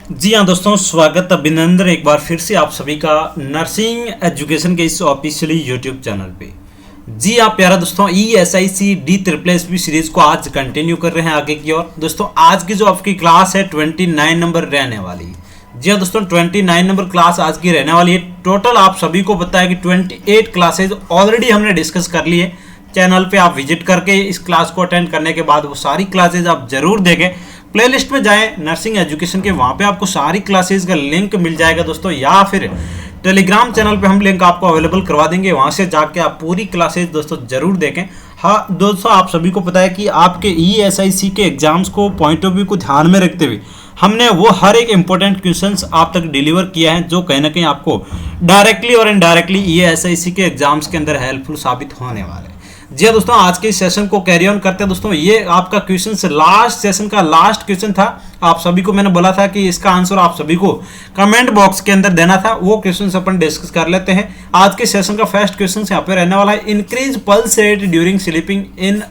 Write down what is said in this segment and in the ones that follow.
जी हाँ दोस्तों, स्वागत अभिनंदन एक बार फिर से आप सभी का नर्सिंग एजुकेशन के इस ऑफिशियली यूट्यूब चैनल पे। जी हाँ प्यारा दोस्तों, ESIC D SSSB सीरीज को आज कंटिन्यू कर रहे हैं आगे की ओर। दोस्तों आज की जो आपकी क्लास है 29 नंबर रहने वाली है। जी हाँ दोस्तों, 29 नंबर क्लास आज की रहने वाली है। टोटल आप सभी को पता है कि 28 क्लासेज ऑलरेडी हमने डिस्कस कर ली है। चैनल पे आप विजिट करके इस क्लास को अटेंड करने के बाद वो सारी क्लासेज आप जरूर देखें। प्लेलिस्ट में जाएं नर्सिंग एजुकेशन के, वहाँ पे आपको सारी क्लासेस का लिंक मिल जाएगा दोस्तों, या फिर टेलीग्राम चैनल पे हम लिंक आपको अवेलेबल करवा देंगे। वहाँ से जाके आप पूरी क्लासेस दोस्तों जरूर देखें। हाँ दोस्तों, आप सभी को पता है कि आपके ESIC के एग्जाम्स को पॉइंट ऑफ व्यू को ध्यान में रखते हुए हमने वो हर एक इंपॉर्टेंट क्वेश्चंस आप तक डिलीवर किया है जो कहीं ना कहीं आपको डायरेक्टली और इनडायरेक्टली ESIC के एग्जाम्स के अंदर हेल्पफुल साबित होने वाले हैं। जी हाँ दोस्तों, आज के सेशन को कैरी ऑन करते हैं दोस्तों। ये आपका क्वेश्चन लास्ट सेशन का लास्ट क्वेश्चन था। आप सभी को मैंने बोला था कि इसका आंसर आप सभी को कमेंट बॉक्स के अंदर देना था। वो क्वेश्चन अपन डिस्कस कर लेते हैं। आज के सेशन का फर्स्ट क्वेश्चन यहाँ पे रहने वाला है, increase pulse rate during sleeping in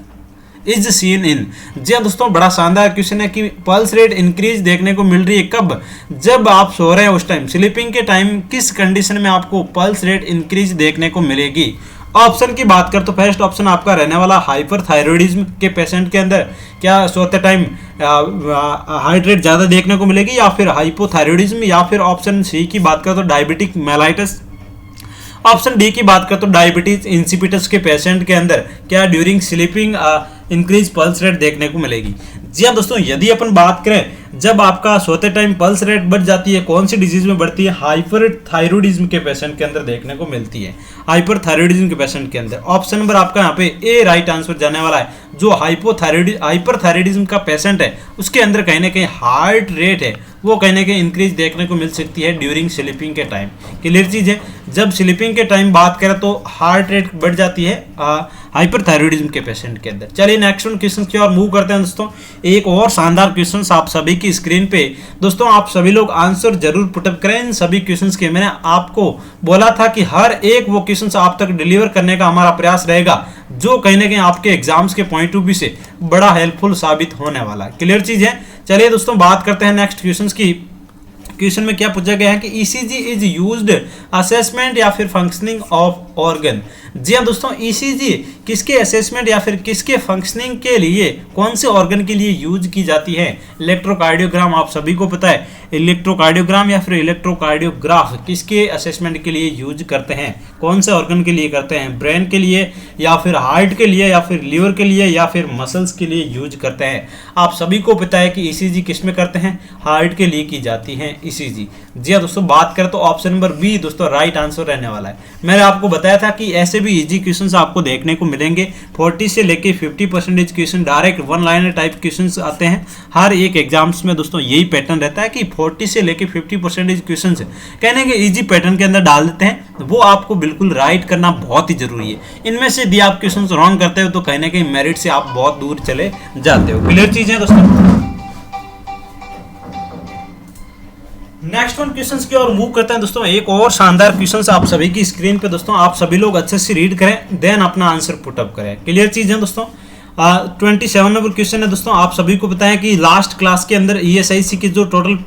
is seen in. जी हाँ दोस्तों, बड़ा शानदार क्वेश्चन है कि पल्स रेट इंक्रीज देखने को मिल रही है कब, जब आप सो रहे हैं उस टाइम, स्लीपिंग के टाइम किस कंडीशन में आपको पल्स रेट इंक्रीज देखने को मिलेगी। ऑप्शन की बात कर तो फर्स्ट ऑप्शन आपका रहने वाला हाइपरथायरॉयडिज्म के पेशेंट के अंदर क्या सोते टाइम हार्ट रेट ज़्यादा देखने को मिलेगी, या फिर हाइपोथायरॉयडिज्म, या फिर ऑप्शन सी की बात कर तो डायबिटिक मेलाइटिस, ऑप्शन डी की बात कर तो डायबिटीज इंसिपिटस के पेशेंट के अंदर क्या during sleeping increase pulse rate देखने को मिलेगी। जी हाँ दोस्तों, यदि अपन बात करें जब आपका सोते टाइम पल्स रेट बढ़ जाती है, कौन सी डिजीज में बढ़ती है, हाइपरथायरॉयडिज्म के पेशेंट के अंदर देखने को मिलती है। हाइपरथायरॉयडिज्म के पेशेंट के अंदर ऑप्शन नंबर आपका यहाँ पे ए राइट आंसर जाने वाला है। जो हाइपरथायरॉयडिज्म का पेशेंट है उसके अंदर कहीं ना कहीं हार्ट रेट है वो कहीं ना कहीं इंक्रीज देखने को मिल सकती है ड्यूरिंग स्लीपिंग के टाइम। क्लियर चीज है, जब स्लीपिंग के टाइम बात करें तो हार्ट रेट बढ़ जाती है हाइपरथायरॉयडिज्म के पेशेंट के अंदर। चलिए नेक्स्ट क्वेश्चन की ओर मूव करते हैं दोस्तों। एक और शानदार क्वेश्चन आप सभी की स्क्रीन पे दोस्तों, आप सभी लोग आंसर जरूर पुटअप करें इन सभी क्वेश्चंस के। मैंने आपको बोला था कि हर एक वो क्वेश्चंस आप तक डिलीवर करने का हमारा प्रयास रहेगा जो कहीं ना कहीं आपके एग्जाम्स के पॉइंट ऑफ व्यू से बड़ा हेल्पफुल साबित होने वाला है। क्लियर चीज है। चलिए दोस्तों बात करते हैं नेक्स्ट क्वेश्चंस की। क्वेश्चन में क्या पूछा गया है कि ECG इज यूज्ड असेसमेंट या फिर फंक्शनिंग ऑफ ऑर्गन। जी हाँ दोस्तों, ECG किसके असेसमेंट या फिर किसके फंक्शनिंग के लिए, कौन से ऑर्गन के लिए यूज की जाती है। इलेक्ट्रोकार्डियोग्राम आप सभी को पता है, इलेक्ट्रोकार्डियोग्राम या फिर इलेक्ट्रोकार्डियोग्राफ किसके असेसमेंट के लिए यूज करते हैं, कौन से ऑर्गन के लिए करते हैं, ब्रेन के लिए या फिर हार्ट के लिए या फिर लीवर के लिए या फिर मसल्स के लिए यूज करते हैं। आप सभी को पता है कि ECG किस में करते हैं, हार्ट के लिए की जाती है ECG। जी हाँ दोस्तों, बात करें तो ऑप्शन नंबर बी दोस्तों राइट आंसर रहने वाला है। मैंने आपको बताया था कि ऐसे भी इजी क्वेश्चंस आपको देखने को मिलेंगे। 40 से लेके 50% question direct one liner type questions आते हैं हर एक एग्जाम्स में दोस्तों। यही पैटर्न रहता है कि 40 से लेके 50% क्वेश्चंस कहने के इजी पैटर्न के अंदर डाल देते हैं, वो आपको बिल्कुल राइट करना बहुत ही जरूरी है। इनमें से यदि आप क्वेश्चंस रॉन्ग करते हो तो कहीं ना कहीं मेरिट से आप बहुत दूर चले जाते हो। क्लियर चीज है दोस्तों। नेक्स्ट वन क्वेश्चंस की ओर मूव करते हैं दोस्तों। एक और शानदार क्वेश्चंस आप सभी की स्क्रीन पे दोस्तों, आप सभी लोग अच्छे से रीड करें देन अपना आंसर पुट अप करें। क्लियर चीज है दोस्तों। 27 नंबर क्वेश्चन है दोस्तों। आप सभी को पता है कि लास्ट क्लास के अंदर ESIC के जो टोटल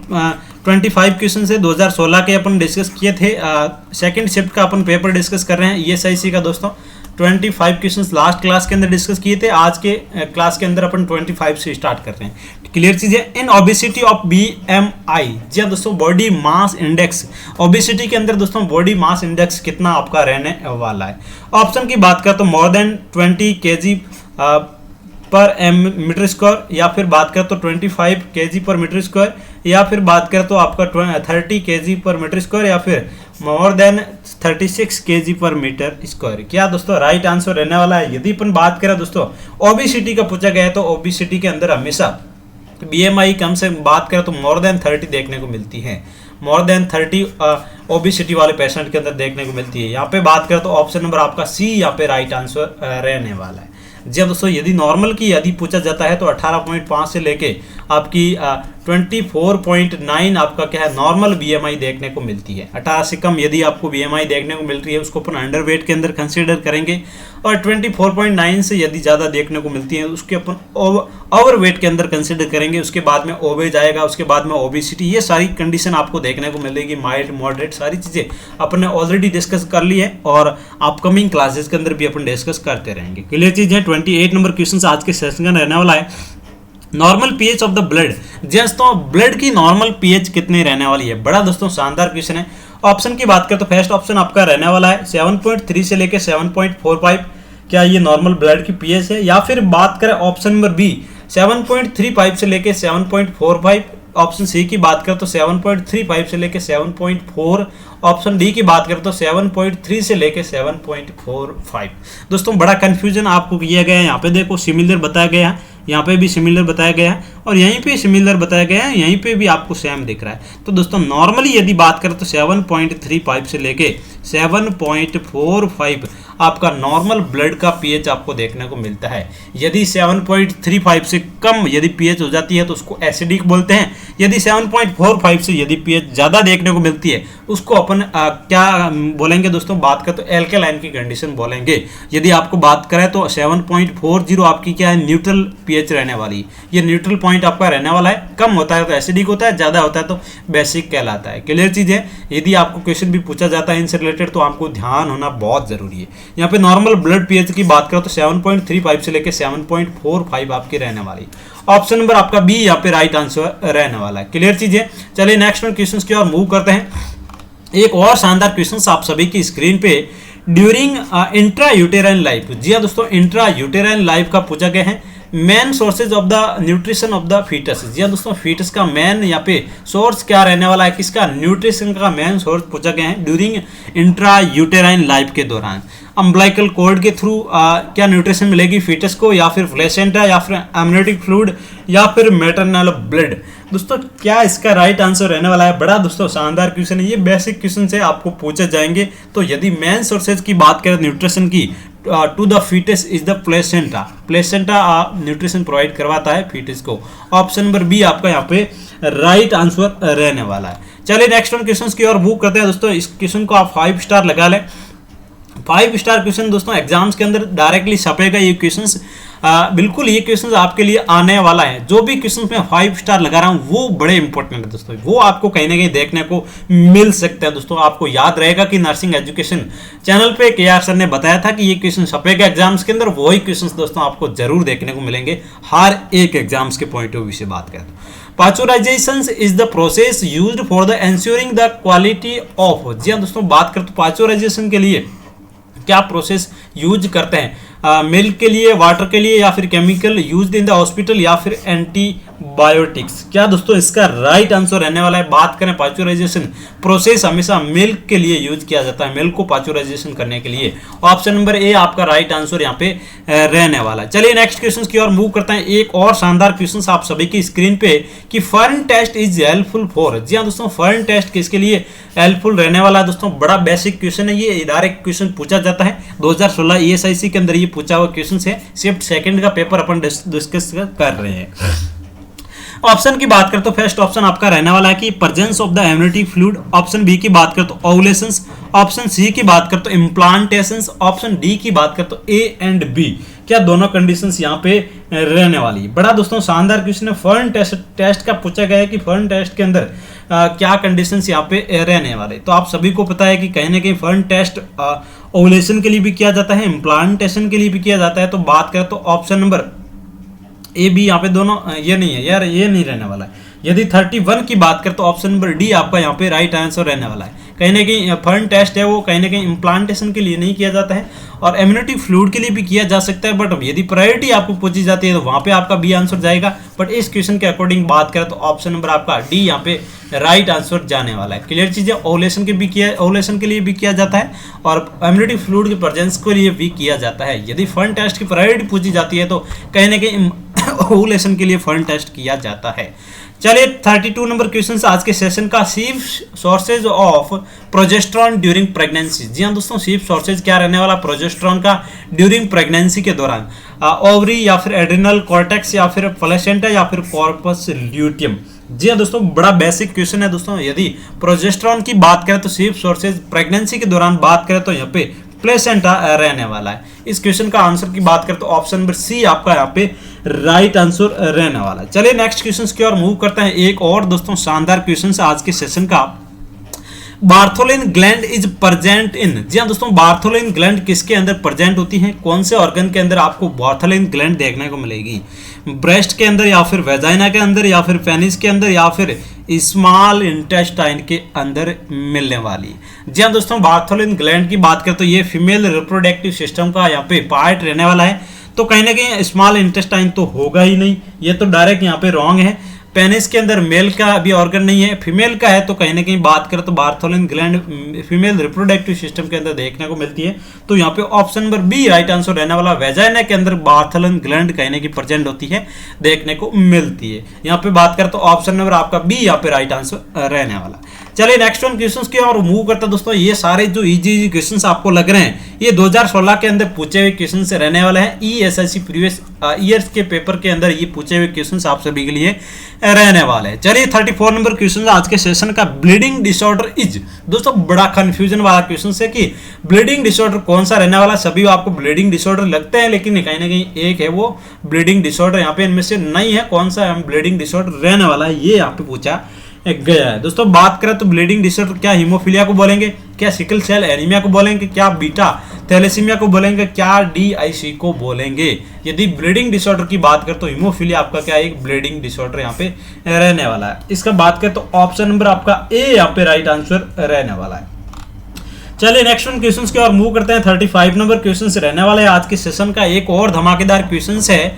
25 क्वेश्चन है 2016 के अपन डिस्कस किए थे। सेकंड शिफ्ट का अपन पेपर डिस्कस कर रहे हैं ESIC का दोस्तों। 25 क्वेश्चंस लास्ट क्लास के अंदर डिस्कस किए थे। आज के क्लास के अंदर अपन 25 से स्टार्ट कर रहे हैं। क्लियर चीज है। इन ओबेसिटी ऑफ BMI, जी हाँ दोस्तों, बॉडी मास इंडेक्स, ओबेसिटी के अंदर दोस्तों बॉडी मास इंडेक्स कितना आपका रहने वाला है। ऑप्शन की बात कर तो मोर देन 20 kg पर मीटर स्क्वायर, या फिर बात कर तो 25 kg पर मीटर स्क्वायर, या फिर बात कर तो आपका 30 kg पर मीटर स्क्वायर, या फिर मोर देन 36 kg पर मीटर स्क्वायर। क्या दोस्तों राइट आंसर रहने वाला है। यदि अपन बात करें दोस्तों ओबेसिटी का पूछा गया है तो ओबेसिटी के अंदर हमेशा BMI कम से बात करें तो मोर देन 30 देखने को मिलती है। मोर देन 30 ओबेसिटी वाले पेशेंट के अंदर देखने को मिलती है। यहाँ पे बात करें तो ऑप्शन नंबर आपका सी यहाँ पे राइट आंसर रहने वाला है। जी दोस्तों, यदि नॉर्मल की यदि पूछा जाता है तो 18.5 से लेके आपकी 24.9 आपका क्या है नॉर्मल BMI देखने को मिलती है। 18 से कम यदि आपको BMI देखने को मिल रही है उसको अपन अंडरवेट के अंदर कंसीडर करेंगे। और 24.9 से यदि ज़्यादा देखने को मिलती है उसके अपन ओवरवेट के अंदर कंसिडर करेंगे। उसके बाद में ओबेज आएगा, उसके बाद में ओबेसिटी, ये सारी कंडीशन आपको देखने को मिलेगी। माइल्ड, मॉडरेट, सारी चीज़ें अपन ने ऑलरेडी डिस्कस कर ली है और अपकमिंग क्लासेस के अंदर भी अपन डिस्कस करते रहेंगे। क्लियर चीज़ है। 28 नंबर क्वेश्चन आज के सेशन का रहने वाला है normal pH of the blood. दोस्तों ब्लड की नॉर्मल पीएच कितनी रहने वाली है? बड़ा दोस्तों शानदार क्वेश्चन है। ऑप्शन की बात करें तो फर्स्ट ऑप्शन आपका रहने वाला है 7.3 से लेकर 7.45। क्या ये नॉर्मल ब्लड की पीएच है? या फिर बात करें ऑप्शन नंबर बी 7.35 से लेकर 7.45। ऑप्शन सी की बात करें तो 7.35 से लेकर 7.4। ऑप्शन डी की बात करें तो 7.3 से लेकर 7.45। दोस्तों बड़ा कंफ्यूजन आपको किया गया है। यहाँ पे देखो सिमिलर बताया गया है, यहाँ पे भी सिमिलर बताया गया है और यहीं पे सिमिलर बताया गया है, यहीं पे भी आपको सेम दिख रहा है। तो दोस्तों नॉर्मली यदि बात करें तो 7.35 से लेके 7.45 आपका नॉर्मल ब्लड का पीएच आपको देखने को मिलता है। यदि 7.35 से कम यदि पीएच हो जाती है तो उसको एसिडिक बोलते हैं। यदि 7.45 से यदि पीएच ज़्यादा देखने को मिलती है उसको अपन क्या बोलेंगे दोस्तों? बात करें तो एल्केलाइन की कंडीशन बोलेंगे। यदि आपको बात करें तो 7.40 आपकी क्या है? न्यूट्रल पीएच रहने वाली। ये न्यूट्रल पॉइंट आपका रहने वाला है। कम होता है तो एसिडिक होता है, ज़्यादा होता है तो बेसिक कहलाता है। क्लियर चीज़ है। यदि आपको क्वेश्चन भी पूछा जाता है इनसे रिलेटेड तो आपको ध्यान होना बहुत ज़रूरी है। यहाँ पे नॉर्मल ब्लड पीएच की बात करें तो 7.35 से लेकर 7.45 आपकी रहने वाली। ऑप्शन नंबर आपका बी यहाँ पे राइट आंसर रहने वाला है। क्लियर चीज़ है। चलिए नेक्स्ट क्वेश्चन की ओर मूव करते हैं। एक और शानदार क्वेश्चन आप सभी की स्क्रीन पे ड्यूरिंग इंट्रा यूटेराइन लाइफ। जी हाँ दोस्तों, इंट्रा यूटेराइन लाइफ का पूछा गया है main sources of the nutrition of the foetus. जी हाँ दोस्तों, फीटस का मेन यहाँ पे सोर्स क्या रहने वाला है? किसका? न्यूट्रिशन का मेन सोर्स पूछा गया है ड्यूरिंग इंट्रा यूटेराइन लाइफ के दौरान। अम्बलाइकल कॉर्ड के थ्रू क्या न्यूट्रिशन मिलेगी फीटस को, या फिर प्लेसेंटा, या फिर एमनियोटिक फ्लूइड, या फिर मैटरनल ब्लड। दोस्तों क्या इसका राइट आंसर रहने वाला है? बड़ा दोस्तों शानदार क्वेश्चन है। ये बेसिक क्वेश्चन से आपको पूछे जाएंगे। तो यदि मेन सोर्सेज की बात करें न्यूट्रिशन की to the foetus is the placenta. Placenta nutrition provide करवाता है फीटस को। ऑप्शन नंबर बी आपका यहाँ पे राइट आंसर रहने वाला है। चलिए नेक्स्ट वन क्वेश्चन की ओर मूव करते हैं। दोस्तों इस क्वेश्चन को आप 5 स्टार लगा लें। 5 स्टार क्वेश्चन दोस्तों एग्जाम्स के अंदर डायरेक्टली छपेगा ये क्वेश्चन। बिल्कुल ये क्वेश्चन आपके लिए आने वाला है। जो भी क्वेश्चन मैं 5 स्टार लगा रहा हूँ वो बड़े इंपॉर्टेंट है दोस्तों। वो आपको कहीं ना कहीं देखने को मिल सकता है। दोस्तों आपको याद रहेगा कि नर्सिंग एजुकेशन चैनल पे KR सर ने बताया था कि ये क्वेश्चन छपेगा एग्जाम्स के अंदर। वही क्वेश्चन दोस्तों आपको जरूर देखने को मिलेंगे हर एक एग्जाम्स के पॉइंट ऑफ व्यू से बात करें तो। Pasteurisation is the process used for the ensuring the quality of. जी हाँ दोस्तों, बात करें तो पास्चुराइजेशन के लिए क्या प्रोसेस यूज करते हैं? मिल्क के लिए, वाटर के लिए, या फिर chemical used in the hospital, या फिर एंटीबायोटिक्स। क्या दोस्तों इसका राइट आंसर रहने वाला है? बात करें पास्चुराइजेशन प्रोसेस हमेशा मिल्क के लिए यूज किया जाता है, मिल्क को पास्चुराइजेशन करने के लिए। ऑप्शन नंबर ए आपका राइट आंसर यहाँ पे रहने वाला है। चलिए नेक्स्ट क्वेश्चन की ओर मूव करते हैं। एक और शानदार क्वेश्चन आप सभी की स्क्रीन पे कि fern test is helpful for. जी हाँ दोस्तों, फर्न टेस्ट किसके लिए हेल्पफुल रहने वाला है? दोस्तों बड़ा बेसिक क्वेश्चन है ये। डायरेक्ट क्वेश्चन पूछा जाता है 2016 ESIC के अंदर ये पूछा हुआ क्वेश्चन है। शिफ्ट सेकंड का पेपर अपन डिस्कस कर रहे हैं। ऑप्शन की बात करें तो फर्स्ट ऑप्शन आपका रहने वाला है कि presence of the amniotic fluid. Option B की बात करें तो ओवुलेशंस। ऑप्शन सी की बात करें तो इम्प्लांटेशंस। ऑप्शन डी की बात करें तो ए एंड बी। क्या दोनों कंडीशंस यहाँ पे रहने वाली है? बड़ा दोस्तों शानदार क्वेश्चन है। फर्न टेस्ट का पूछा गया है कि फर्न टेस्ट के अंदर क्या कंडीशंस यहाँ पे रहने वाले। तो आप सभी को पता है कि कहीं ना कहीं फर्न टेस्ट ओवुलेशन के लिए भी किया जाता है, इम्प्लांटेशन के लिए भी किया जाता है। तो बात करें तो ऑप्शन नंबर ए बी यहाँ पे दोनों ये नहीं है यार, ये नहीं रहने वाला है। यदि 31 की बात करें तो ऑप्शन नंबर डी आपका यहाँ पे राइट आंसर रहने वाला है। कहीं ना कहीं फर्न टेस्ट है वो कहीं ना कहीं इम्प्लांटेशन के लिए नहीं किया जाता है और एमनियोटिक फ्लूइड के लिए भी किया जा सकता है। बट यदि प्रायोरिटी आपको पूछी जाती है तो वहाँ पे आपका बी आंसर जाएगा। बट इस क्वेश्चन के अकॉर्डिंग बात करें तो ऑप्शन नंबर आपका डी यहाँ पे राइट आंसर जाने वाला है। क्लियर चीज़ है। ओवुलेशन के लिए भी किया जाता है और एमनियोटिक फ्लूइड के प्रेजेंस के लिए भी किया जाता है। यदि फर्न टेस्ट की प्रायोरिटी पूछी जाती है तो कहीं ना कहीं ओवुलेशन के लिए फर्न टेस्ट किया जाता है। चलिए 32 नंबर क्वेश्चन आज के सेशन का chief sources of progesterone during pregnancy. जी हाँ दोस्तों, चीफ सोर्सेज क्या रहने वाला प्रोजेस्टेरॉन का ड्यूरिंग प्रेगनेंसी के दौरान? ओवरी, या फिर एड्रिनल कॉर्टेक्स, या फिर प्लेसेंटा, या फिर कॉर्पस ल्यूटियम। जी हाँ दोस्तों, बड़ा बेसिक क्वेश्चन है दोस्तों। यदि प्रोजेस्टेरॉन की बात करें तो चीफ सोर्सेज प्रेगनेंसी के दौरान बात करें तो यहाँ पे प्लेसेंटा रहने वाला है। इस क्वेश्चन का आंसर की बात करें तो ऑप्शन नंबर सी आपका यहाँ पे राइट आंसर रहने वाला है। चलिए नेक्स्ट क्वेश्चन की ओर मूव करते हैं। एक और दोस्तों शानदार क्वेश्चन आज के सेशन का, Bartholin gland is present in. जी हाँ दोस्तों, बार्थोलिन ग्लैंड किसके अंदर प्रेजेंट होती है, कौन से ऑर्गन के अंदर आपको बार्थोलिन ग्लैंड देखने को मिलेगी, ब्रेस्ट के अंदर या फिर वेजाइना के अंदर या फिर पेनिस के अंदर या फिर स्मॉल इंटेस्टाइन के अंदर मिलने वाली। जी हाँ दोस्तों, बार्थोलिन ग्लैंड की बात करें तो ये फीमेल रिप्रोडक्टिव सिस्टम का यहाँ पे पार्ट रहने वाला है, तो कहीं ना कहीं स्मॉल इंटेस्टाइन तो होगा ही नहीं, ये तो डायरेक्ट यहाँ पे रॉन्ग है। पेनिस के अंदर मेल का अभी ऑर्गन नहीं है, फीमेल का है, तो कहीं ना कहीं बात करें तो Bartholin gland female reproductive system के अंदर देखने को मिलती है, तो यहाँ पे option number B right answer रहने वाला। वेजाइना के अंदर बार्थोलिन ग्लैंड कहीं ना कहीं प्रेजेंट होती है, देखने को मिलती है। यहाँ पे बात करें तो ऑप्शन नंबर आपका बी यहाँ पे राइट आंसर रहने वाला। चलिए नेक्स्ट वन क्वेश्चन की और मूव करते हैं दोस्तों। ये सारे जो इजी क्वेश्चंस आपको लग रहे हैं ये 2016 के अंदर पूछे हुए क्वेश्चन से रहने वाले हैं। ESIC प्रीवियस ईयर्स के पेपर के अंदर ये पूछे हुए क्वेश्चंस आप सभी के लिए रहने वाले हैं। चलिए 34 नंबर क्वेश्चन आज के सेशन का, ब्लीडिंग डिसऑर्डर इज। दोस्तों बड़ा कंफ्यूजन वाला क्वेश्चन है कि ब्लीडिंग डिसऑर्डर कौन सा रहने वाला। सभी आपको ब्लीडिंग डिसऑर्डर लगते हैं, लेकिन कहीं ना कहीं एक है वो ब्लीडिंग डिसऑर्डर यहाँ पे इनमें से नहीं है। कौन सा ब्लीडिंग डिसऑर्डर रहने वाला है ये यहाँ पे पूछा गया है। दोस्तों बात करें तो ब्लीडिंग डिसऑर्डर क्या हीमोफीलिया को बोलेंगे, क्या सिकल सेल एनीमिया को बोलेंगे, क्या बीटा थैलेसीमिया को बोलेंगे, क्या DIC को बोलेंगे। यदि ब्लीडिंग डिसऑर्डर की बात करें तो हीमोफीलिया आपका क्या एक ब्लीडिंग डिसऑर्डर यहाँ पे रहने वाला है। इसका बात करें तो ऑप्शन नंबर आपका ए यहाँ पे राइट आंसर रहने वाला है। चलिए नेक्स्ट वन क्वेश्चन की ओर मूव करते हैं। 35 नंबर क्वेश्चन रहने वाले हैं आज के सेशन का। एक और धमाकेदार क्वेश्चन है,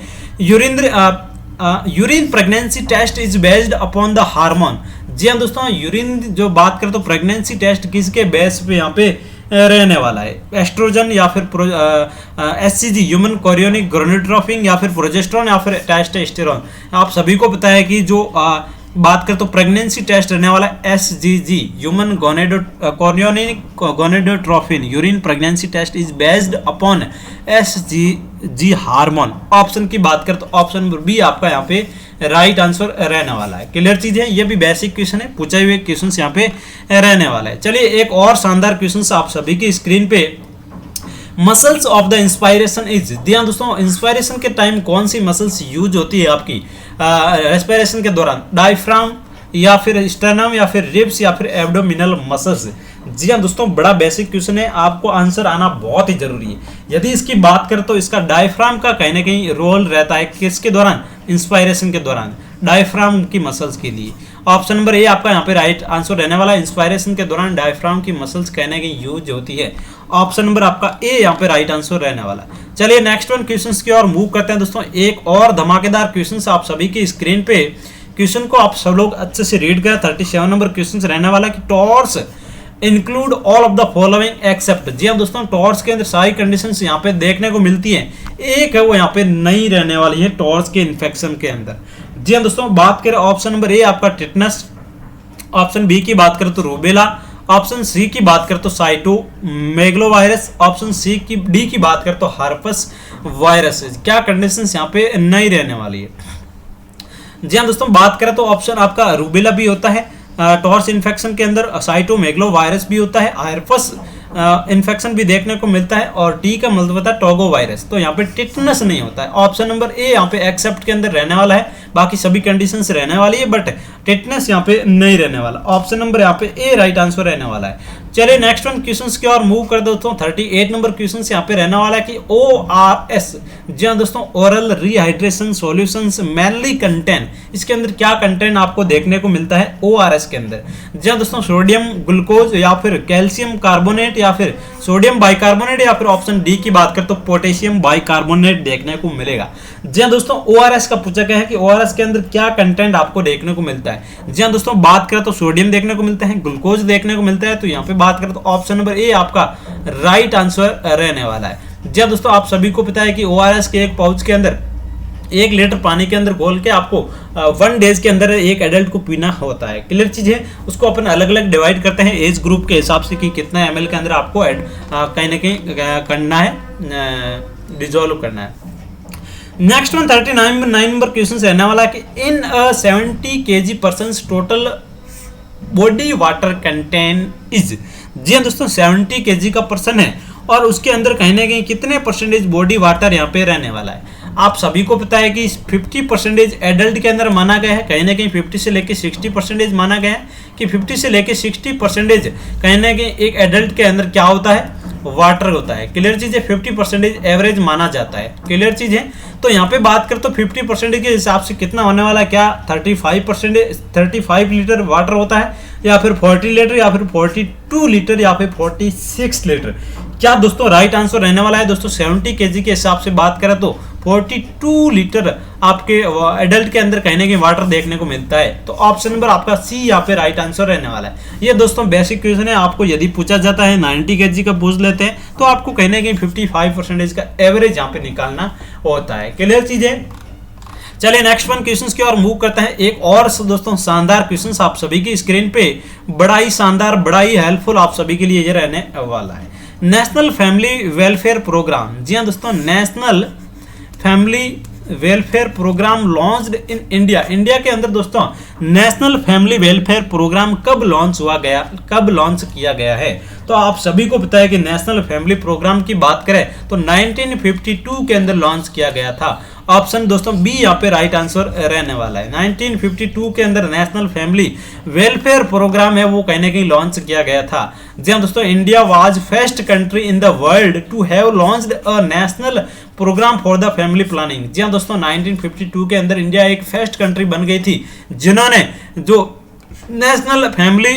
urine pregnancy test is based upon the hormone. जी हाँ दोस्तों, यूरिन जो बात करें तो प्रेगनेंसी टेस्ट किसके बेस पे यहाँ पे रहने वाला है, एस्ट्रोजन या फिर HCG ह्यूमन कोरियोनिक गोनेडोट्रोपिन या फिर प्रोजेस्टेरोन या फिर टेस्टोस्टेरोन। आप सभी को पता है कि जो बात करें तो प्रेगनेंसी टेस्ट रहने वाला है SGG human chorionic gonadotropin. Urine pregnancy test is based upon SGG hormone. Option की बात करें तो ऑप्शन नंबर बी आपका यहाँ पे राइट आंसर रहने वाला है। क्लियर चीज है, ये भी बेसिक क्वेश्चन है, पूछे हुए क्वेश्चन यहाँ पे रहने वाला है। चलिए एक और शानदार क्वेश्चन आप सभी की स्क्रीन पे, muscles of the inspiration is. ध्यान दोस्तों, इंस्पायरेशन के टाइम कौन सी मसल्स यूज होती है आपकी रेस्पिरेशन के दौरान, डायफ्राम या फिर स्टर्नम या फिर रिब्स या फिर एब्डोमिनल मसल्स। जी हाँ दोस्तों, बड़ा बेसिक क्वेश्चन है, आपको आंसर आना बहुत ही जरूरी है। यदि इसकी बात करें तो इसका डायफ्राम का कहीं ना कहीं रोल रहता है किसके दौरान, इंस्पायरेशन के दौरान, डायफ्राम की मसल्स के लिए। ऑप्शन नंबर ए आपका यहाँ पे राइट आंसर रहने वाला है। इंस्पायरेशन के दौरान डायफ्राम की मसल्स कहने की यूज होती है। ऑप्शन नंबर आपका ए यहाँ पे राइट आंसर रहने वाला है। चलिए नेक्स्ट वन क्वेश्चन की ओर मूव करते हैं दोस्तों। एक और धमाकेदार क्वेश्चन आप सभी की स्क्रीन पे, क्वेश्चन को आप सब लोग अच्छे से रीड करें। 37 नंबर क्वेश्चन रहने वाला कि TORCH include all of the following except. जी हाँ दोस्तों, टॉर्स के अंदर सारी कंडीशंस यहाँ पे देखने को मिलती हैं, एक है वो यहाँ पे नहीं रहने वाली है टॉर्स के इन्फेक्शन के अंदर। जी हाँ दोस्तों, बात करें ऑप्शन नंबर ए आपका टिटनस, ऑप्शन बी की बात करें तो रूबेला, ऑप्शन सी की बात करें तो साइटोमेगलोवायरस, ऑप्शन सी की डी की बात करें तो हर्पस वायरस। क्या कंडीशंस यहाँ पे नहीं रहने वाली है। जी हाँ दोस्तों, बात करें तो ऑप्शन आपका रूबेला भी होता है टॉर्स इन्फेक्शन के अंदर, साइटोमेगलोवायरस भी होता है, हर्पस इन्फेक्शन भी देखने को मिलता है, और टी का मतलब होता है टोगो वायरस। तो यहाँ पे टिटनस नहीं होता है। ऑप्शन नंबर ए यहाँ पे एक्सेप्ट के अंदर रहने वाला है, बाकी सभी कंडीशंस रहने वाली है, बट टिटनस यहाँ पे नहीं रहने वाला। ऑप्शन नंबर यहाँ पे ए राइट आंसर रहने वाला है। चलिए नेक्स्ट वन क्वेश्चंस की ओर मूव कर दोस्तों। 38 नंबर क्वेश्चन यहाँ पे रहने वाला है कि ORS। जी हाँ दोस्तों, oral rehydration solutions mainly contain. इसके अंदर क्या कंटेंट आपको देखने को मिलता है ORS के अंदर। जी हाँ दोस्तों, सोडियम ग्लूकोज या फिर कैल्शियम कार्बोनेट या फिर सोडियम बाइकार्बोनेट या फिर ऑप्शन डी की बात करें तो पोटेशियम बाइकार्बोनेट देखने को मिलेगा। जी हाँ दोस्तों, ORS का पूछा गया है कि ORS के अंदर क्या कंटेंट आपको देखने को मिलता है। जी हाँ दोस्तों, बात करें तो सोडियम देखने को मिलता है, ग्लूकोज देखने को मिलता है, तो यहाँ पे बात करें तो ऑप्शन नंबर ए आपका राइट आंसर रहने वाला है। जी हाँ दोस्तों, आप सभी को पता है कि ORS के एक पाउच के अंदर 1 लीटर पानी के अंदर घोल के आपको 1 डेज के अंदर एक एडल्ट को पीना होता है। क्लियर चीज है, उसको अपन अलग अलग डिवाइड करते हैं एज ग्रुप के हिसाब से कि कितना ml के अंदर आपको कहीं ना कहीं करना है, डिजोल्व करना है। नेक्स्ट वन 39 नंबर क्वेश्चन रहने वाला है कि in 70 kg person total body water content is. जी हाँ दोस्तों, 70 kg का पर्सन है और उसके अंदर कहीं ना कहीं कितने परसेंटेज बॉडी वाटर यहाँ पे रहने वाला है। आप सभी को पता है कि 50% एडल्ट के अंदर माना गया है, कहीं ना कहीं 50 से लेके 60% माना गया है कि 50 से लेके 60% कहीं ना कहीं एक एडल्ट के अंदर क्या होता है, वाटर होता है। क्लियर चीज है, 50% एवरेज माना जाता है। क्लियर चीज है, तो यहाँ पे बात करें तो 50% के हिसाब से कितना होने वाला है, क्या 35 लीटर वाटर होता है, या फिर 40 लीटर, या फिर 42 लीटर, या फिर 46 लीटर। क्या दोस्तों राइट आंसर रहने वाला है दोस्तों 70 केजी के हिसाब से बात करें तो 42 लीटर आपके एडल्ट के अंदर कहीं ना कहीं वाटर देखने को मिलता है। तो ऑप्शन नंबर आपका सी यहाँ पे राइट आंसर रहने वाला है। ये दोस्तों बेसिक क्वेश्चन है, आपको यदि पूछा जाता है 90 केजी का पूछ लेते हैं तो आपको कहीं ना कहीं 55% का एवरेज यहाँ पे निकालना होता है। क्लियर चीज है, चलिए नेक्स्ट वन क्वेश्चंस की ओर मूव करते हैं। एक और दोस्तों शानदार क्वेश्चंस आप सभी की स्क्रीन पे, बड़ा ही शानदार, बड़ा ही हेल्पफुल आप सभी के लिए ये रहने वाला है। नेशनल फैमिली वेलफेयर प्रोग्राम, जी हाँ दोस्तों, national family welfare programme launched in India. India के अंदर दोस्तों नेशनल फैमिली वेलफेयर प्रोग्राम कब लॉन्च किया गया है? तो आप सभी को पता है कि नेशनल फैमिली प्रोग्राम की बात करें तो 1952 के अंदर लॉन्च किया गया था। ऑप्शन दोस्तों बी यहाँ पे राइट आंसर रहने वाला है। 1952 के अंदर नेशनल फैमिली वेलफेयर प्रोग्राम है वो कहीं ना कहीं लॉन्च किया गया था। जी हाँ दोस्तों, India was first country in the world to have launched a national programme for the family planning. जी हाँ दोस्तों, 1952 के अंदर इंडिया एक फर्स्ट कंट्री बन गई थी जिन्होंने जो नेशनल फैमिली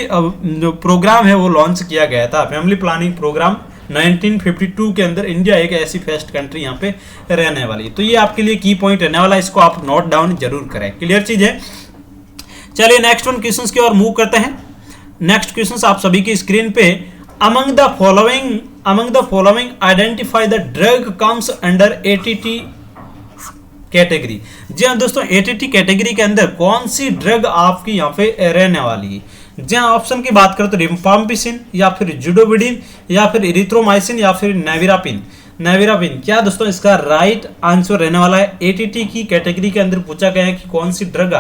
जो प्रोग्राम है वो लॉन्च किया गया था। फैमिली प्लानिंग प्रोग्राम 1952 के अंदर इंडिया एक ऐसी फर्स्ट कंट्री यहाँ पे रहने वाली है। तो ये आपके लिए की पॉइंट रहने वाला है, इसको आप नोट डाउन जरूर करें। क्लियर चीज है, चलिए नेक्स्ट वन क्वेश्चंस की ओर मूव करते हैं। नेक्स्ट क्वेश्चंस आप सभी की स्क्रीन पे, among the following identify the drug comes under ATT category. जी हाँ दोस्तों, ATT कैटेगरी के अंदर कौन सी ड्रग आपकी यहाँ पे रहने वाली है? जी हाँ, ऑप्शन की बात करें तो रिम्पाम्पिसिन, या फिर जुडोबिडिन, या फिर इरिथ्रोमाइसिन, या फिर नेविरापिन। क्या दोस्तों इसका राइट आंसर रहने वाला है? ATT की कैटेगरी के अंदर पूछा गया है कि कौन सी ड्रग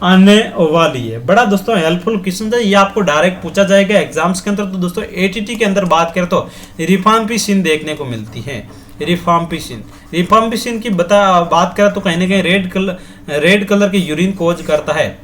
आने वाली है। बड़ा दोस्तों हेल्पफुल क्वेश्चन है, ये आपको डायरेक्ट पूछा जाएगा एग्जाम्स के अंदर। तो दोस्तों ATT के अंदर बात करें तो रिफाम्पिसिन देखने को मिलती है। रिफाम्पिसिन की बात करें तो कहीं ना कहीं रेड कलर की यूरिन कोज करता है।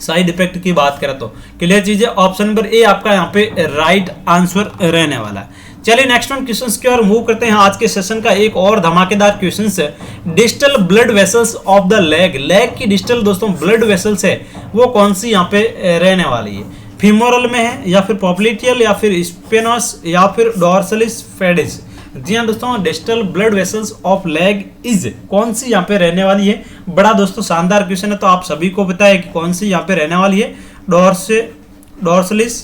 साइड इफेक्ट की बात करें तो क्लियर चीज है, ऑप्शन नंबर ए आपका यहाँ पे राइट आंसर रहने वाला है। चलिए नेक्स्ट वन क्वेश्चंस की ओर मूव करते हैं। आज के सेशन का एक और धमाकेदार क्वेश्चंस है, distal blood vessels of the leg की डिस्टल दोस्तों ब्लड वेसल्स है वो कौन सी यहाँ पे रहने वाली है? फीमोरल में है, या फिर पॉप्लिटियल, या फिर स्पेनोस, या फिर डॉर्सलिस फेडिस। जी हाँ दोस्तों, distal blood vessels of leg is कौन सी यहाँ पे रहने वाली है? बड़ा दोस्तों शानदार क्वेश्चन है, तो आप सभी को पता है कि कौन सी यहाँ पे रहने वाली है, डॉर्सलिस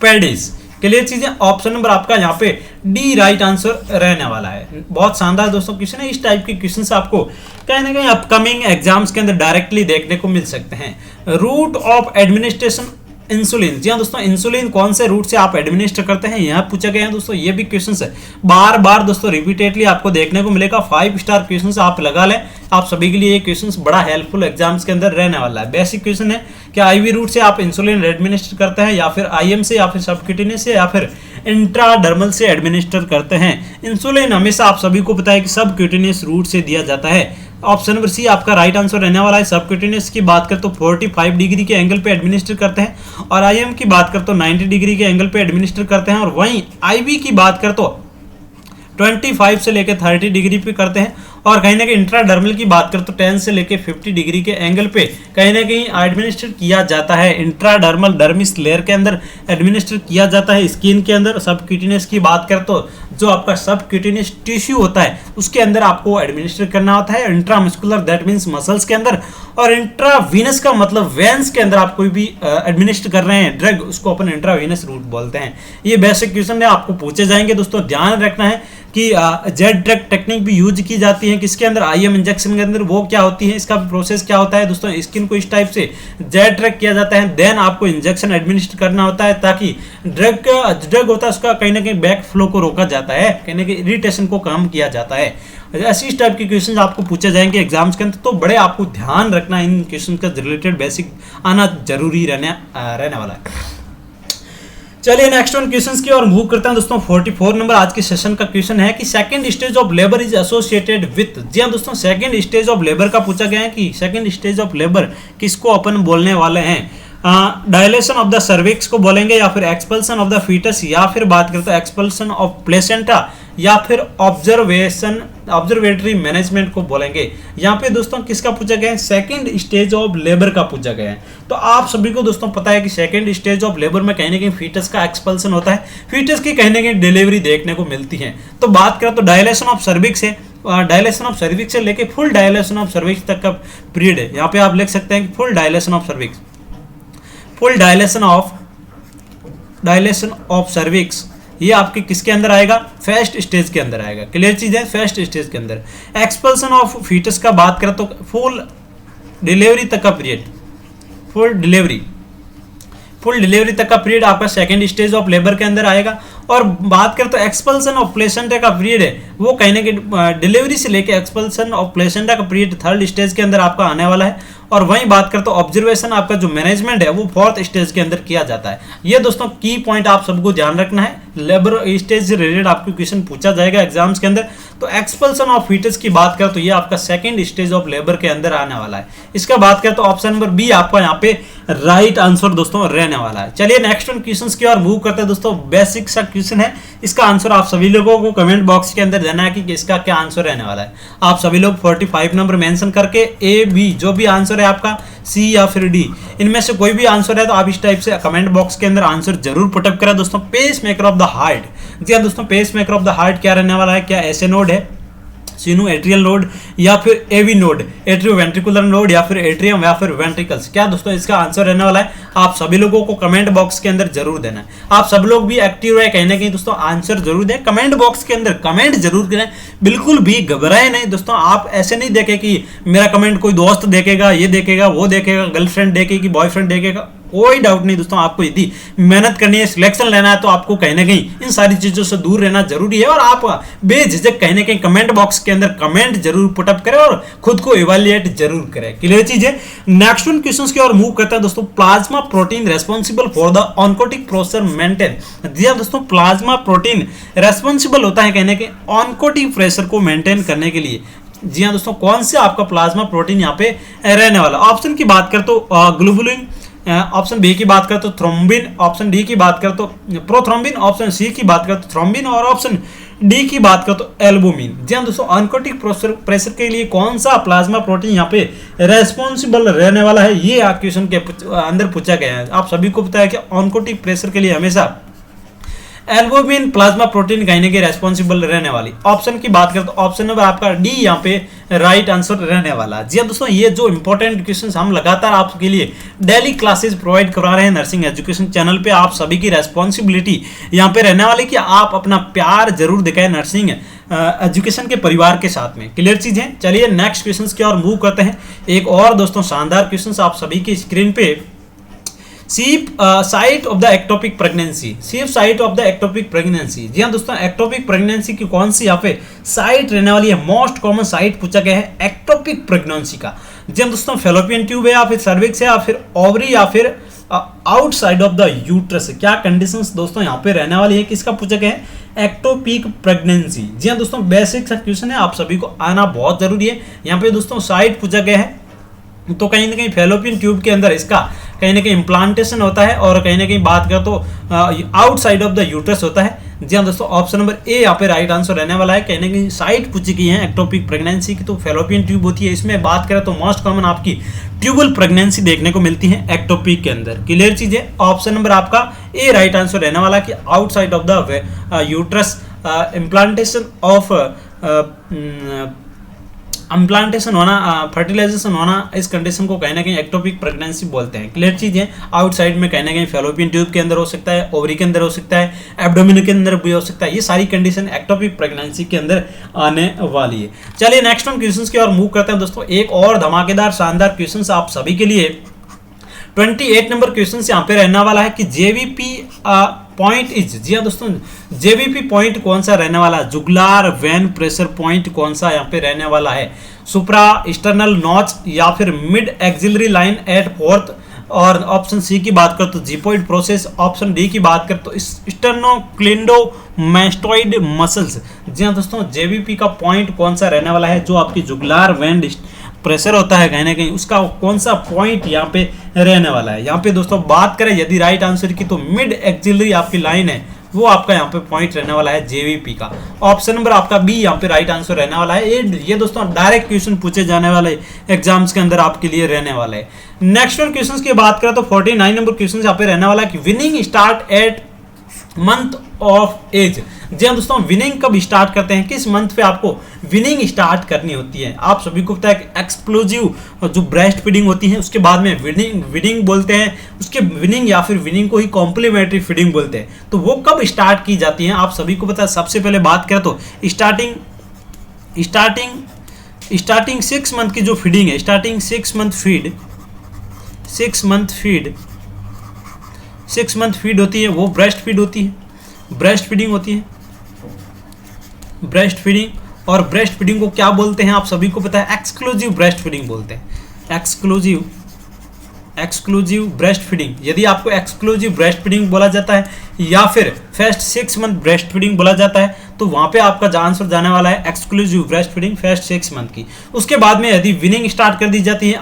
पेडिस। क्लियर चीजें, ऑप्शन नंबर आपका यहाँ पे डी राइट आंसर रहने वाला है। बहुत शानदार दोस्तों क्वेश्चन है, इस टाइप के क्वेश्चन आपको कहीं ना कहीं अपकमिंग एग्जाम्स के अंदर डायरेक्टली देखने को मिल सकते हैं। रूट ऑफ एडमिनिस्ट्रेशन इंसुलिन, जी हाँ दोस्तों, इंसुलिन कौन से रूट से आप एडमिनिस्टर करते हैं यहाँ पूछा गया है दोस्तों। ये भी क्वेश्चन है बार बार दोस्तों रिपीटेडली आपको देखने को मिलेगा। 5 स्टार क्वेश्चन आप लगा लें, आप सभी के लिए ये क्वेश्चन बड़ा हेल्पफुल एग्जाम्स के अंदर रहने वाला है। बेसिक क्वेश्चन है, क्या आईवी रूट से आप इंसुलिन एडमिनिस्टर करते हैं, या फिर IM से, या फिर सबक्यूटेनियस से, या फिर इंट्राडर्मल से एडमिनिस्टर करते हैं? इंसुलिन हमेशा आप सभी को पता है कि सबक्यूटेनियस रूट से दिया जाता है। ऑप्शन नंबर सी आपका राइट आंसर रहने वाला है। सबक्यूटेनियस की बात करें तो 45 डिग्री के एंगल पे एडमिनिस्टर करते हैं, और IM की बात करें तो 90 डिग्री के एंगल पे एडमिनिस्टर करते हैं, और वहीं IV की बात करें तो 25 से लेकर 30 डिग्री पे करते हैं, और कहीं ना कहीं इंट्राडर्मल की बात करें तो 10 से लेकर 50 डिग्री के एंगल पे कहीं ना कहीं एडमिनिस्टर किया जाता है। इंट्राडर्मल डर्मिस लेयर के अंदर एडमिनिस्टर किया जाता है। स्किन के अंदर सबक्यूटेनियस की बात करें तो जो आपका सबक्यूटेनियस टिश्यू होता है उसके अंदर आपको एडमिनिस्टर करना होता है। इंट्रामस्कुलर दैट मीन्स मसल्स के अंदर, और इंट्रावीनस का मतलब वेंस के अंदर आप कोई भी एडमिनिस्टर कर रहे हैं ड्रग, उसको अपन इंट्रावीनस रूट बोलते हैं। ये बेसिक क्वेश्चन है, आपको पूछे जाएंगे दोस्तों। ध्यान रखना है कि जेड ड्रग टेक्निक भी यूज की जाती है किसके अंदर, IM इंजेक्शन के अंदर। वो क्या होती है, इसका प्रोसेस क्या होता है दोस्तों? स्किन को इस टाइप से जेड ड्रग किया जाता है, देन आपको इंजेक्शन एडमिनिस्टर करना होता है ताकि ड्रग होता है उसका कहीं ना कहीं बैक फ्लो को रोका जाता है, कहीं ना कहीं इरिटेशन को कम किया जाता है। ऐसी इस टाइप के क्वेश्चन आपको पूछे जाएंगे एग्जाम्स के अंदर, तो बड़े आपको ध्यान रखना, इन क्वेश्चन का रिलेटेड बेसिक आना जरूरी रहने वाला है। चलिए नेक्स्ट वन क्वेश्चंस की और मूव करते हैं दोस्तों। 44 नंबर आज के सेशन का क्वेश्चन है कि second stage of labour is associated with. जी हाँ दोस्तों, सेकंड स्टेज ऑफ लेबर का पूछा गया है कि सेकंड स्टेज ऑफ लेबर किसको अपन बोलने वाले हैं। डायलेशन ऑफ द सर्विक्स को बोलेंगे, या फिर एक्सपल्सन ऑफ द फीटस, या फिर बात करते हैं एक्सपल्सन ऑफ प्लेसेंटा, या फिर ऑब्जर्वेटरी मैनेजमेंट को बोलेंगे। यहाँ पे दोस्तों किसका पूछा गया है, सेकंड स्टेज ऑफ लेबर का पूछा गया है। तो आप सभी को दोस्तों पता है कि सेकंड स्टेज ऑफ लेबर में कहीं ना कहीं फीटस का एक्सपल्सन होता है, फीटस की कहीं ना कहीं डिलीवरी देखने को मिलती है। तो बात करें तो डायलेशन ऑफ सर्विक्स है, डायलेशन ऑफ सर्विक्स से लेके फुल डायलेशन ऑफ सर्विक्स तक का पीरियड है। यहाँ पे आप लिख सकते हैं कि full dilation of cervix, full dilation of cervix ये आपके किसके अंदर आएगा, फर्स्ट स्टेज के अंदर आएगा। क्लियर चीज है, फर्स्ट स्टेज के अंदर। एक्सपल्सन ऑफ फीटस का बात करें तो फुल डिलीवरी तक का पीरियड, फुल डिलीवरी तक का पीरियड आपका सेकंड स्टेज ऑफ लेबर के अंदर आएगा। और बात करें तो एक्सपल्सन ऑफ प्लेसेंटा का पीरियड है वो कहीं ना कहीं डिलीवरी से लेके एक्सपल्सन ऑफ प्लेसेंटा का पीरियड थर्ड स्टेज के अंदर आपका आने वाला है। और वहीं बात करें तो ऑब्जर्वेशन आपका जो मैनेजमेंट है वो फोर्थ स्टेज के अंदर किया जाता है। ये दोस्तों की पॉइंट आप सबको ध्यान रखना है, लेबर स्टेज से रिलेटेड आपको क्वेश्चन पूछा जाएगा एग्जाम्स के अंदर। तो एक्सपल्सन ऑफ फीटस की बात करें तो ये आपका सेकंड स्टेज ऑफ लेबर के अंदर आने वाला है। इसका बात करें तो ऑप्शन नंबर बी आपका यहाँ पे राइट आंसर दोस्तों रहने वाला है। चलिए नेक्स्ट वन क्वेश्चन की ओर मूव करते हैं दोस्तों। बेसिक सा क्वेश्चन है, इसका आंसर आप सभी लोगों को कमेंट बॉक्स के अंदर देना है कि इसका क्या आंसर रहने वाला है। आप सभी लोग 45 नंबर मेंशन करके ए बी जो भी आंसर है आपका, सी या फिर डी, इनमें से कोई भी आंसर है तो आप इस टाइप से कमेंट बॉक्स के अंदर आंसर जरूर पुटअप करें दोस्तों। Pacemaker of the heart, जी हाँ दोस्तों, pacemaker of the heart क्या रहने वाला है, क्या एसए नोड है, सिनु एट्रियल नोड, या फिर AV node, atrioventricular node, या फिर एट्रियम, या फिर वेंट्रिकल्स, क्या दोस्तों इसका आंसर रहने वाला है। आप सभी लोगों को कमेंट बॉक्स के अंदर जरूर देना है। आप सब लोग भी एक्टिव रहे, कहीं ना कहीं दोस्तों आंसर जरूर दें, कमेंट बॉक्स के अंदर कमेंट जरूर करें, बिल्कुल भी घबराए नहीं दोस्तों। आप ऐसे नहीं देखें कि मेरा कमेंट कोई दोस्त देखेगा, ये देखेगा, वो देखेगा, गर्लफ्रेंड देखेगी, बॉयफ्रेंड देखेगा, कोई डाउट नहीं दोस्तों। आपको यदि मेहनत करनी है, सिलेक्शन लेना है, तो आपको कहीं ना कहीं इन सारी चीजों से दूर रहना जरूरी है। और आप बेझिझक कहीं ना कहीं कमेंट बॉक्स के अंदर कमेंट जरूर पुटअप करें और खुद को इवैल्यूएट जरूर करें। क्लियर चीज है। नेक्स्ट वन क्वेश्चंस की ओर मूव करते हैं दोस्तों। Plasma protein responsible for the oncotic process maintain, जी हाँ दोस्तों, प्लाज्मा प्रोटीन रेस्पॉन्सिबल होता है कहीं ना कहीं ऑन्कोटिक प्रेशर को मेंटेन करने के लिए। जी हाँ दोस्तों, कौन से आपका प्लाज्मा प्रोटीन यहाँ पे रहने वाला। ऑप्शन की बात करें तो ग्लोबुलिन, ऑप्शन बी की बात करें तो थ्रोम्बिन, ऑप्शन डी की बात करें तो प्रोथ्रोम्बिन, ऑप्शन सी की बात करें तो थ्रोम्बिन, और ऑप्शन डी की बात करें तो एल्बुमिन। जी हाँ दोस्तों, ऑन्कोटिक प्रेशर के लिए कौन सा प्लाज्मा प्रोटीन यहाँ पे रेस्पॉन्सिबल रहने वाला है, ये क्वेश्चन के अंदर पूछा गया है। आप सभी को पता है कि ऑन्कोटिक प्रेशर के लिए हमेशा एल्बुमिन प्लाज्मा प्रोटीन कहीं ना कहीं रेस्पॉन्सिबल रहने वाली। ऑप्शन की बात करें तो ऑप्शन नंबर आपका डी यहाँ पे राइट आंसर रहने वाला। जी हाँ दोस्तों, ये जो इंपॉर्टेंट क्वेश्चंस हम लगातार आपके लिए डेली क्लासेस प्रोवाइड करवा रहे हैं नर्सिंग एजुकेशन चैनल पे, आप सभी की रेस्पॉन्सिबिलिटी यहाँ पे रहने वाली कि आप अपना प्यार जरूर दिखाएं नर्सिंग एजुकेशन के परिवार के साथ में। क्लियर चीज है। चलिए नेक्स्ट क्वेश्चंस की ओर मूव करते हैं। एक और दोस्तों शानदार क्वेश्चंस आप सभी की स्क्रीन पे। सीप site of the ectopic pregnancy, सीप site of the ectopic pregnancy. जी हाँ दोस्तों, एक्टोपिक प्रेगनेंसी की कौन सी यहाँ पे साइट रहने वाली है। मोस्ट कॉमन साइट पूछा गया है एक्टोपिक प्रेगनेंसी का। जी हाँ दोस्तों, फेलोपियन ट्यूब है, या फिर सर्विक्स है, या फिर ओवरी, या फिर आउटसाइड ऑफ द यूट्रस। क्या कंडीशंस दोस्तों यहाँ पे रहने वाली है, किसका पूछा गया है एक्टोपिक प्रेगनेंसी। जी हाँ दोस्तों, बेसिक सा क्वेश्चन है, आप सभी को आना बहुत जरूरी है। यहाँ पे दोस्तों साइट पूछा गया है, तो कहीं ना कहीं फेलोपियन ट्यूब के अंदर इसका कहीं ना कहीं इम्प्लांटेशन होता है, और कहीं ना कहीं बात करें तो आउटसाइड ऑफ द यूट्रस होता है। जी हाँ दोस्तों, ऑप्शन नंबर ए यहाँ पे राइट आंसर रहने वाला है। कहीं ना कहीं साइट पूछी गई है एक्टोपिक प्रेगनेंसी की, तो फेलोपियन ट्यूब होती है। इसमें बात करें तो मोस्ट कॉमन आपकी ट्यूबल प्रेगनेंसी देखने को मिलती है एक्टोपिक के अंदर। क्लियर चीज है। ऑप्शन नंबर आपका ए राइट आंसर रहने वाला कि outside of the uterus implantation of implantation होना, फर्टिलाइजेशन होना, इस कंडीशन को कहीं ना कहीं एक्टोपिक प्रेगनेंसी बोलते हैं। क्लियर चीज है। आउटसाइड में कहीं ना कहीं फेलोपियन ट्यूब के अंदर हो सकता है, ओवरी के अंदर हो सकता है, एब्डोमिन के अंदर भी हो सकता है। ये सारी कंडीशन एक्टोपिक प्रेगनेंसी के अंदर आने वाली है। चलिए नेक्स्ट वन क्वेश्चंस की ओर मूव करते हैं दोस्तों। एक और धमाकेदार शानदार क्वेश्चंस आप सभी के लिए 28 नंबर क्वेश्चन यहाँ पे रहने वाला है कि जेवीपी पॉइंट इज। जी हाँ दोस्तों, जेवीपी पॉइंट कौन सा रहने वाला है, जुगुलार वेन प्रेशर पॉइंट कौन सा यहाँ पे रहने वाला है, सुप्रा एक्सटर्नल नॉच, या फिर mid axillary line at fourth और ऑप्शन सी की बात करें तो जिपोइड प्रोसेस, ऑप्शन डी की बात करें तो स्टर्नोक्लिंडोमास्टोइड मसल्स। जी हाँ दोस्तों, जेबीपी का पॉइंट कौन सा रहने वाला है, जो आपकी जुगुलार वेन प्रेशर होता है कहीं ना कहीं, उसका कौन सा पॉइंट यहाँ पे रहने वाला है। यहाँ पे दोस्तों बात करें यदि राइट आंसर की तो मिड एक्सिलरी आपकी लाइन है, वो आपका यहाँ पे पॉइंट रहने वाला है जेवीपी का। ऑप्शन नंबर आपका बी यहाँ पे राइट आंसर रहने वाला है। ये दोस्तों डायरेक्ट क्वेश्चन पूछे जाने वाले एग्जाम्स के अंदर आपके लिए रहने वाला है। नेक्स्ट वन क्वेश्चन की बात करें तो 49 नंबर क्वेश्चन यहाँ पे रहने वाला है कि weaning start at month of age. जी हाँ दोस्तों, विनिंग कब स्टार्ट करते हैं, किस मंथ पे आपको विनिंग स्टार्ट करनी होती है। आप सभी को पता है कि एक्सप्लोजिव जो ब्रेस्ट फीडिंग होती है उसके बाद में विनिंग बोलते हैं, उसके विनिंग या फिर विनिंग को ही कॉम्प्लीमेंट्री फीडिंग बोलते हैं। तो वो कब स्टार्ट की जाती है आप सभी को पता है। सबसे पहले बात करें तो स्टार्टिंग 6 मंथ की जो फीडिंग है, स्टार्टिंग 6 मंथ फीड होती है, वो ब्रेस्ट फीड होती है, ब्रेस्ट फीडिंग होती है, ब्रेस्ट फीडिंग। और ब्रेस्ट फीडिंग को क्या बोलते हैं आप सभी को पता है, एक्सक्लूसिव ब्रेस्ट फीडिंग बोलते हैं, एक्सक्लूसिव ब्रेस्ट फीडिंग। यदि आपको एक्सक्लूसिव ब्रेस्ट फीडिंग बोला जाता है या फिर फर्स्ट 6 मंथ ब्रेस्ट फीडिंग बोला जाता है, तो वहां पे आपका आंसर जाने वाला है exclusive breast feeding first 6 month की। उसके बाद में यदि विनिंग स्टार्ट कर दी जाती है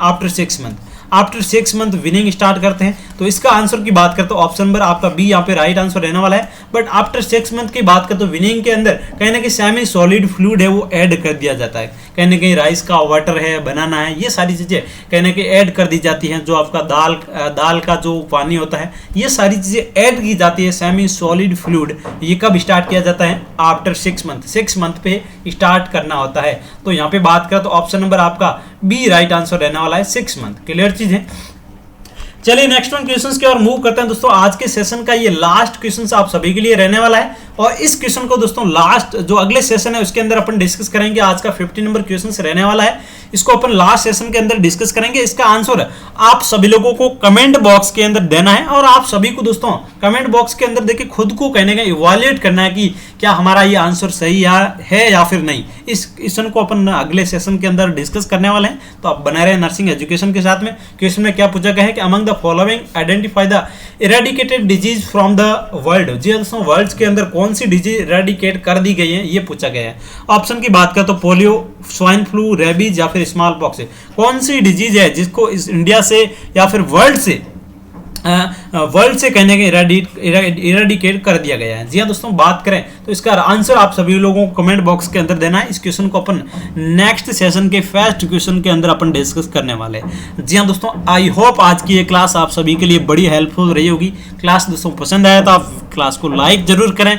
आफ्टर 6 मंथ विनिंग स्टार्ट करते हैं, तो इसका आंसर की बात करते तो ऑप्शन नंबर आपका बी यहाँ पे राइट आंसर रहने वाला है। बट आफ्टर 6 मंथ की बात करते तो विनिंग के अंदर कहीं ना कहीं सेमी सॉलिड फ्लूइड है वो ऐड कर दिया जाता है, कहीं ना कहीं राइस का वाटर है, बनाना है, ये सारी चीजें कहीं ना कहीं ऐड कर दी जाती हैं। जो आपका दाल का जो पानी होता है, ये सारी चीजें ऐड की जाती है, सेमी सॉलिड फ्लूइड। ये कब स्टार्ट किया जाता है, आफ्टर 6 मंथ पे स्टार्ट करना होता है। तो यहाँ पे बात करें तो ऑप्शन नंबर आपका बी राइट आंसर रहने वाला है 6 मंथ। क्लियर चीज है। चलिए नेक्स्ट वन क्वेश्चंस की ओर मूव करते हैं दोस्तों। आज के सेशन का ये लास्ट क्वेश्चन आप सभी के लिए रहने वाला है, और इस क्वेश्चन को दोस्तों लास्ट जो अगले सेशन है उसके अंदर अपन डिस्कस करेंगे। आज का 50 नंबर क्वेश्चन रहने वाला है, इसको अपन लास्ट सेशन के अंदर डिस्कस करेंगे। इसका आंसर आप सभी लोगों को कमेंट बॉक्स के अंदर देना है, और आप सभी को दोस्तों कमेंट बॉक्स के अंदर देखिए खुद को कहने का इवैल्यूएट करना है कि क्या हमारा ये आंसर सही है या फिर नहीं। इस क्वेश्चन को अपन अगले सेशन के अंदर डिस्कस करने वाले हैं, तो आप बने रहे नर्सिंग एजुकेशन के साथ में। क्वेश्चन में क्या पूछा गया है कि among the following identify the eradicated disease from the world. जी दोस्तों, वर्ल्ड के अंदर कौन सी डिजीज इरेडिकेट कर दी गई है, ये पूछा गया है। ऑप्शन की बात करें तो पोलियो, स्वाइन फ्लू, रेबीज या फिर स्मॉल पॉक्स। कौन सी डिजीज है जिसको इस इंडिया से या फिर वर्ल्ड से कहने के इरेडिकेट कर दिया गया है। जी हाँ दोस्तों, बात करें तो इसका आंसर आप सभी लोगों को कमेंट बॉक्स के अंदर देना है। इस क्वेश्चन को अपन नेक्स्ट सेशन के फर्स्ट क्वेश्चन के अंदर अपन डिस्कस करने वाले हैं। जी हाँ दोस्तों, आई होप आज की ये क्लास आप सभी के लिए बड़ी हेल्पफुल रही होगी। क्लास दोस्तों पसंद आया तो आप क्लास को लाइक जरूर करें,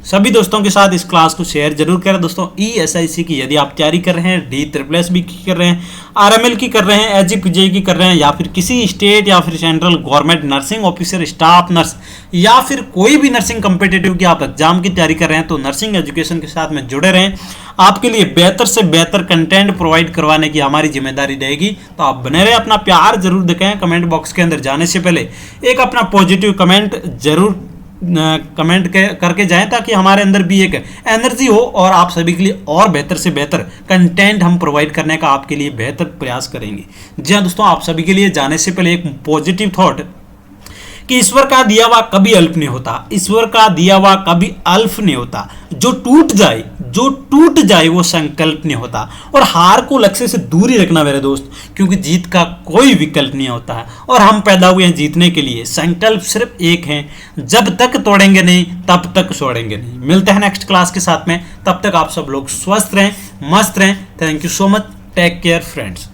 सभी दोस्तों के साथ इस क्लास को शेयर जरूर करें। दोस्तों ESIC की यदि आप तैयारी कर रहे हैं, DSSB की कर रहे हैं, RML की कर रहे हैं, AGPJ की कर रहे हैं, या फिर किसी स्टेट या फिर central government nursing officer, staff nurse या फिर कोई भी नर्सिंग कॉम्पिटिटिव की आप एग्जाम की तैयारी कर रहे हैं, तो नर्सिंग एजुकेशन के साथ में जुड़े रहें। आपके लिए बेहतर से बेहतर कंटेंट प्रोवाइड करवाने की हमारी जिम्मेदारी रहेगी। तो आप बने रहे, अपना प्यार जरूर दिखाएं। कमेंट बॉक्स के अंदर जाने से पहले एक अपना पॉजिटिव कमेंट जरूर कमेंट करके जाएं, ताकि हमारे अंदर भी एक एनर्जी हो और आप सभी के लिए और बेहतर से बेहतर कंटेंट हम प्रोवाइड करने का आपके लिए बेहतर प्रयास करेंगे। जी हाँ दोस्तों, आप सभी के लिए जाने से पहले एक पॉजिटिव थॉट कि ईश्वर का दिया हुआ कभी अल्प नहीं होता, ईश्वर का दिया हुआ कभी अल्प नहीं होता। जो टूट जाए वो संकल्प नहीं होता। और हार को लक्ष्य से दूर ही रखना मेरे दोस्त, क्योंकि जीत का कोई विकल्प नहीं होता है, और हम पैदा हुए हैं जीतने के लिए। संकल्प सिर्फ एक है, जब तक तोड़ेंगे नहीं तब तक छोड़ेंगे नहीं। मिलते हैं नेक्स्ट क्लास के साथ में, तब तक आप सब लोग स्वस्थ रहें, मस्त रहें। Thank you so much, take care friends.